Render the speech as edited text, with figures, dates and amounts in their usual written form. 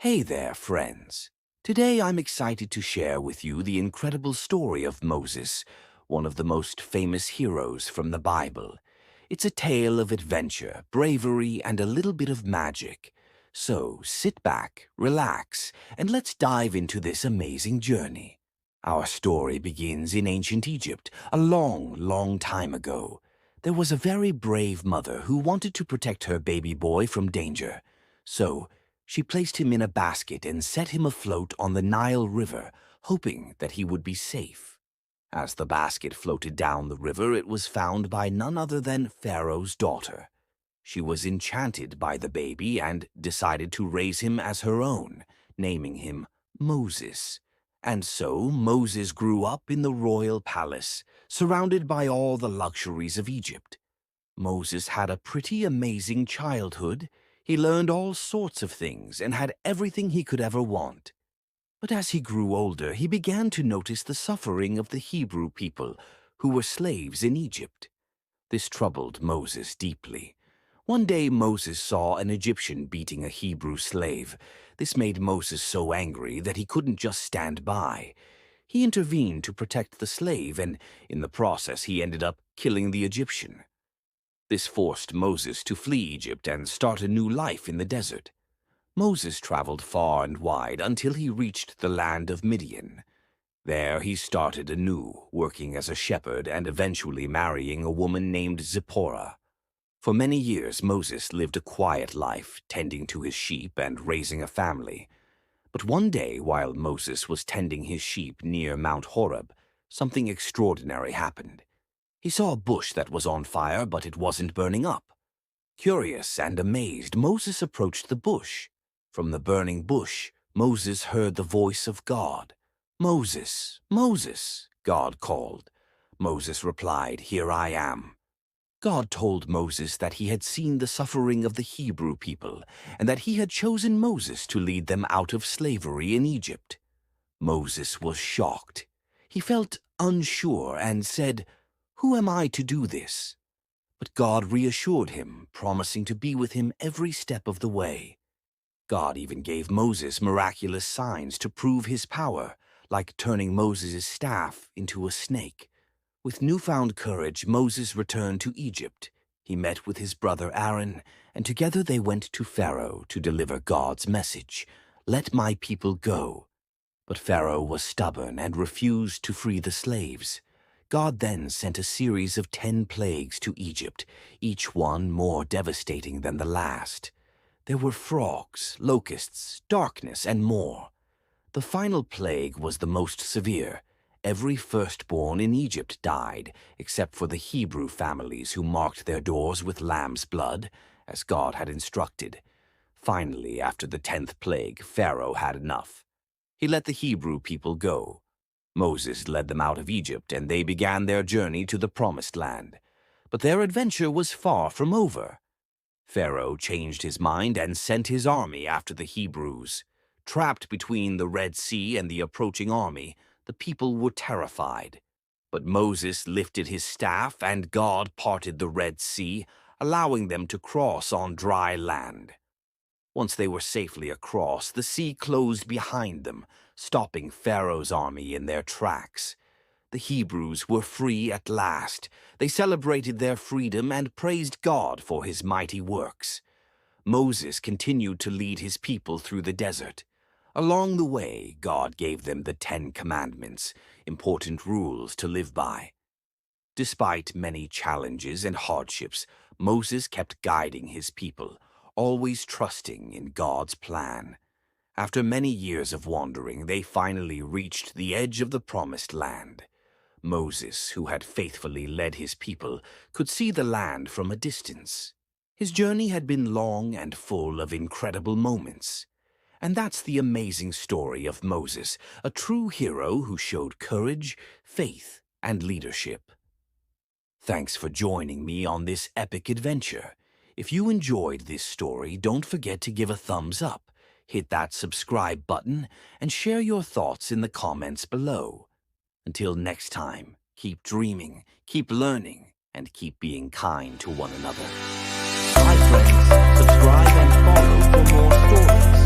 Hey there, friends. Today I'm excited to share with you the incredible story of Moses, one of the most famous heroes from the Bible. It's a tale of adventure, bravery, and a little bit of magic. So sit back, relax, and let's dive into this amazing journey. Our story begins in ancient Egypt, a long, long time ago. There was a very brave mother who wanted to protect her baby boy from danger. So, she placed him in a basket and set him afloat on the Nile River, hoping that he would be safe. As the basket floated down the river, it was found by none other than Pharaoh's daughter. She was enchanted by the baby and decided to raise him as her own, naming him Moses. And so Moses grew up in the royal palace, surrounded by all the luxuries of Egypt. Moses had a pretty amazing childhood. He learned all sorts of things and had everything he could ever want. But as he grew older, he began to notice the suffering of the Hebrew people who were slaves in Egypt. This troubled Moses deeply. One day Moses saw an Egyptian beating a Hebrew slave. This made Moses so angry that he couldn't just stand by. He intervened to protect the slave, and in the process he ended up killing the Egyptian. This forced Moses to flee Egypt and start a new life in the desert. Moses traveled far and wide until he reached the land of Midian. There he started anew, working as a shepherd and eventually marrying a woman named Zipporah. For many years Moses lived a quiet life, tending to his sheep and raising a family. But one day, while Moses was tending his sheep near Mount Horeb, something extraordinary happened. He saw a bush that was on fire, but it wasn't burning up. Curious and amazed, Moses approached the bush. From the burning bush, Moses heard the voice of God. "Moses, Moses," God called. Moses replied, "Here I am." God told Moses that he had seen the suffering of the Hebrew people and that he had chosen Moses to lead them out of slavery in Egypt. Moses was shocked. He felt unsure and said, "Who am I to do this?" But God reassured him, promising to be with him every step of the way. God even gave Moses miraculous signs to prove his power, like turning Moses' staff into a snake. With newfound courage, Moses returned to Egypt. He met with his brother Aaron, and together they went to Pharaoh to deliver God's message, "Let my people go." But Pharaoh was stubborn and refused to free the slaves. God then sent a series of 10 plagues to Egypt, each one more devastating than the last. There were frogs, locusts, darkness, and more. The final plague was the most severe. Every firstborn in Egypt died, except for the Hebrew families who marked their doors with lamb's blood, as God had instructed. Finally, after the 10th plague, Pharaoh had enough. He let the Hebrew people go. Moses led them out of Egypt, and they began their journey to the Promised Land. But their adventure was far from over. Pharaoh changed his mind and sent his army after the Hebrews. Trapped between the Red Sea and the approaching army, the people were terrified. But Moses lifted his staff, and God parted the Red Sea, allowing them to cross on dry land. Once they were safely across, the sea closed behind them, stopping Pharaoh's army in their tracks. The Hebrews were free at last. They celebrated their freedom and praised God for his mighty works. Moses continued to lead his people through the desert. Along the way, God gave them the 10 Commandments, important rules to live by. Despite many challenges and hardships, Moses kept guiding his people, always trusting in God's plan. After many years of wandering, they finally reached the edge of the Promised Land. Moses, who had faithfully led his people, could see the land from a distance. His journey had been long and full of incredible moments. And that's the amazing story of Moses, a true hero who showed courage, faith, and leadership. Thanks for joining me on this epic adventure. If you enjoyed this story, don't forget to give a thumbs up, hit that subscribe button, and share your thoughts in the comments below. Until next time, keep dreaming, keep learning, and keep being kind to one another. Bye friends, subscribe and follow for more stories.